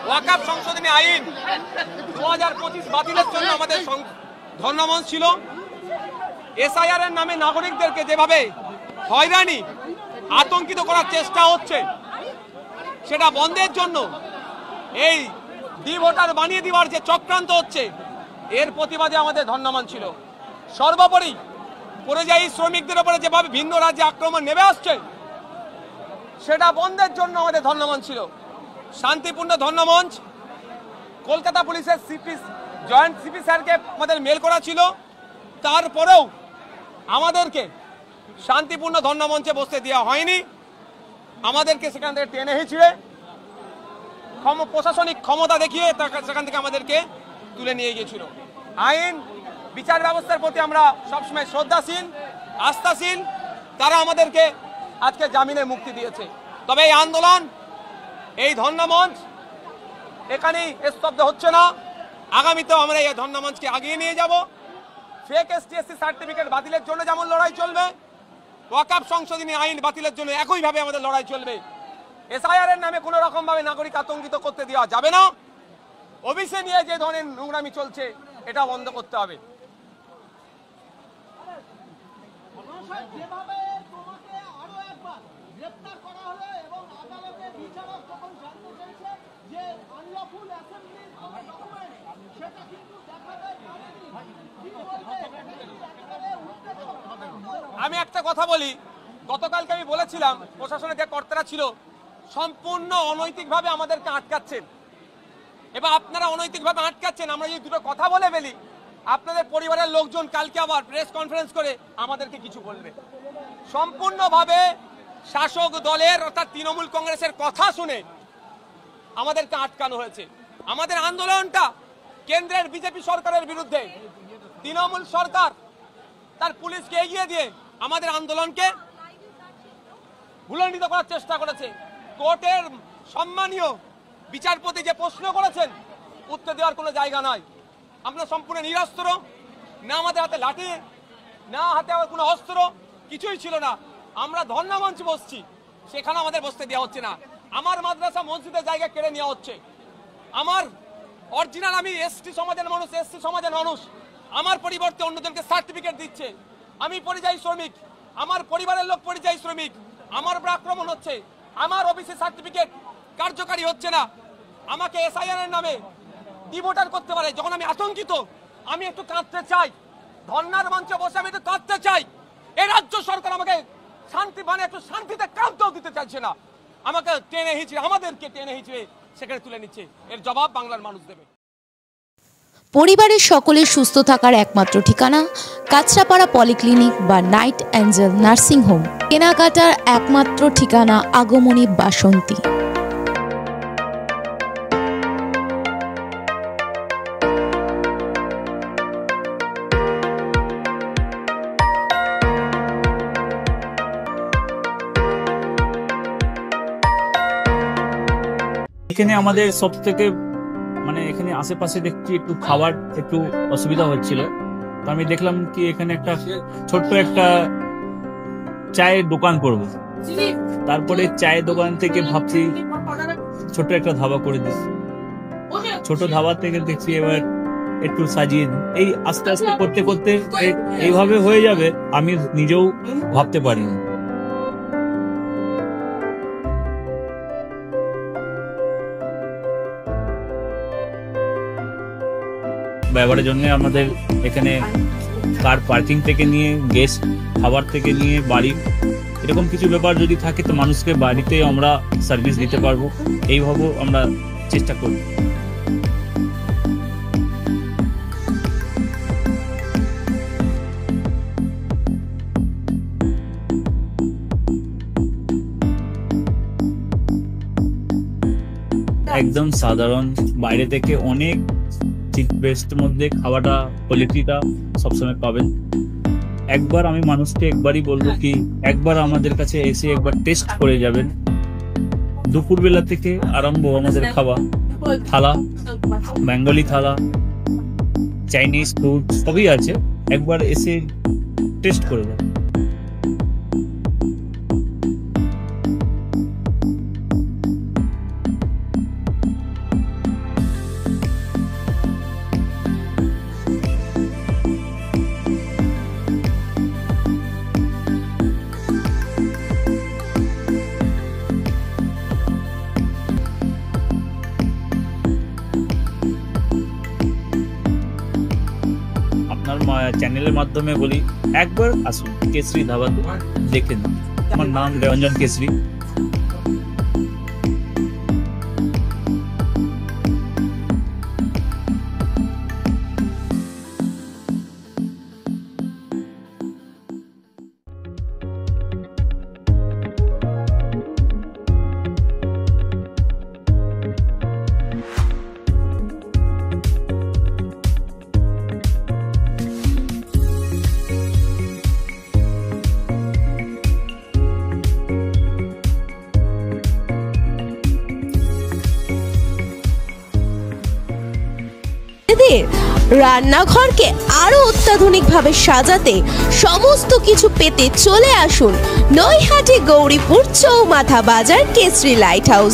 ওয়াকফ সংশোধনী আইন 2025 বাতিলের জন্য আমাদের ধর্ণামঞ্চ ছিল। এসআইআর এর নামে নাগরিকদেরকে যেভাবে হয়রানি আতঙ্কিত করার চেষ্টা হচ্ছে সেটা বন্ধের জন্য, এই ভোটার বানিয়ে দেওয়ার যে চক্রান্ত হচ্ছে এর প্রতিবাদে আমাদের ধর্ণামঞ্চ ছিল। সর্বোপরি পরিযায়ী শ্রমিকদের উপরে যেভাবে ভিন্ন রাজ্যে আক্রমণ নেমে আসছে সেটা বন্ধের জন্য আমাদের ধর্ণামঞ্চ ছিল। শান্তিপূর্ণ ধর্ণামঞ্চ। কলকাতা পুলিশের জয়েন্ট সিপি স্যারকে আমাদের মেল করা ছিল, তারপরেও আমাদেরকে শান্তিপূর্ণ ধর্ণামঞ্চে বসতে দেওয়া হয়নি। আমাদেরকে সেখান থেকে টেনে হিঁচড়ে প্রশাসনিক ক্ষমতা দেখিয়ে সেখান থেকে আমাদেরকে তুলে নিয়ে গিয়েছিল। আইন বিচার ব্যবস্থার প্রতি আমরা সবসময় শ্রদ্ধাশীল, আস্থাশীল। তারা আমাদেরকে আজকে জামিনে মুক্তি দিয়েছে। তবে এই আন্দোলন, এই ধর্ণামঞ্চ এখানেই স্তব্ধ হচ্ছে না। আগামীতেও আমরা এই ধর্ণামঞ্চকে আগিয়ে নিয়ে যাব। ফেক এসটি/এসসি সার্টিফিকেট বাতিলের জন্য যেমন লড়াই চলবে, ওয়াকফ সংশোধনী আইন বাতিলের জন্য একইভাবে আমাদের লড়াই চলবে। এসআইআর এর নামে কোনো রকম ভাবে নাগরিক আতঙ্কিত করতে দেওয়া যাবে না। ওবিসি নিয়ে যে ধরনের নোংরামি চলছে এটা বন্ধ করতে হবে। আমি একটা কথা বলি, গতকালকে আমি বলেছিলাম প্রশাসনের যে কর্তারা ছিল সম্পূর্ণ অনৈতিকভাবে আমাদেরকে আটকাচ্ছেন। এবার আপনারা অনৈতিকভাবে আটকাচ্ছেন, আমরা যদি দুটো কথা বলে ফেলি আপনাদের পরিবারের লোকজন কালকে আবার প্রেস কনফারেন্স করে আমাদেরকে কিছু বলবে। সম্পূর্ণভাবে শাসক দলের অর্থাৎ তৃণমূল কংগ্রেসের কথা শুনে আমাদেরকে আটকানো হয়েছে। আমাদের আন্দোলনটা কেন্দ্রের বিজেপি সরকারের বিরুদ্ধে। তৃণমূল সরকার তার পুলিশকে এগিয়ে দিয়ে আমাদের আন্দোলনকে ভুলণ্ডিত করার চেষ্টা করেছে। কোর্টের সম্মানীয় বিচারপতি যে প্রশ্ন করেছেন উত্তর দেওয়ার কোনো জায়গা নাই। আমরা সম্পূর্ণ নিরস্ত্র, না আমাদের হাতে লাঠি, না হাতে কোনো অস্ত্র, কিছুই ছিল না। আমরা ধর্ণামঞ্চে বসছি, সেখানে আমাদের বসতে দেওয়া হচ্ছে না। আমার মাদ্রাসা মসজিদের জায়গা কেড়ে নেওয়া হচ্ছে। আমার অরিজিনাল, আমি এসটি সমাজের মানুষ, এসসি সমাজের মানুষ, আমার পরিবর্তে অন্যজনকে সার্টিফিকেট দিচ্ছে। আমি পরিযায়ী শ্রমিক, আমার পরিবারের লোক পরিযায়ী শ্রমিক, আমার উপর আক্রমণ হচ্ছে। আমার ওবিসি সার্টিফিকেট কার্যকারী হচ্ছে না। আমাকে এসআইআর এর নামে ডিভোটার করতে পারে। যখন আমি আতঙ্কিত, আমি একটু কাঁদতে চাই, ধর্নার মঞ্চে বসে আমি একটু কাঁদতে চাই। এই রাজ্য সরকার আমাকে শান্তি মানে একটু শান্তিতে কাঁদতেও দিতে চাইছে না। আমাকে টেনে হিঁচড়ে, আমাদেরকে টেনে হিঁচড়ে সেখানে তুলে নিচ্ছে। এর জবাব বাংলার মানুষ দেবে। পরিবারের সকলের সুস্থ থাকার একমাত্র ঠিকানা কাঁচরাপাড়া পলিক্লিনিক বা নাইট অ্যাঞ্জেল নার্সিং হোম। কেনাকাটার একমাত্র ঠিকানা আগমনী বাসন্তী। এখানে আমাদের সব থেকে মানে এখানে আশেপাশে দেখছি একটু খাবার একটু অসুবিধা হচ্ছিল, তো আমি দেখলাম কি এখানে একটা ছোট্ট একটা চায়ের দোকান করব। তারপরে চায়ের দোকান থেকে ভাবছি ছোট একটা ধাবা করে দিই। ছোট ধাবা থেকে দেখছি এবার একটু সাজিয়ে দিই। এই আস্তে আস্তে করতে করতে এইভাবে হয়ে যাবে আমি নিজেও ভাবতে পারিনি। ব্যবহারের জন্য আমাদের এখানে কার পার্কিং থেকে নিয়ে গেস্ট খাবার থেকে নিয়ে বাড়ি এরকম কিছু ব্যাপার যদি থাকে তো মানুষকে বাড়িতে আমরা সার্ভিস দিতে পারবো, এইভাবে আমরা চেষ্টা করব। একদম সাধারণ, বাইরে থেকে অনেক চিপ বেস্টের মধ্যে খাওয়াটা কোয়ালিটিটা সবসময় পাবেন। একবার আমি মানুষকে একবারই বলবো কি একবার আমাদের কাছে এসে একবার টেস্ট করে যাবেন। দুপুরবেলা থেকে আরম্ভ আমাদের খাওয়া, থালা, বেঙ্গলি থালা, চাইনিজ ফুড সবই আছে, একবার এসে টেস্ট করে যাবেন। চ্যানেলের মাধ্যমে বলি একবার আসুন কেশরী ধাবাতে দেখে নিন। আমার নাম রঞ্জন কেশরী। রান্নাঘরকে আরো অত্যাধুনিকভাবে সাজাতে সমস্ত কিছু পেতে চলে আসুন নৈহাটি গৌরীপুর চৌমাথা বাজার কেশরী লাইট হাউস।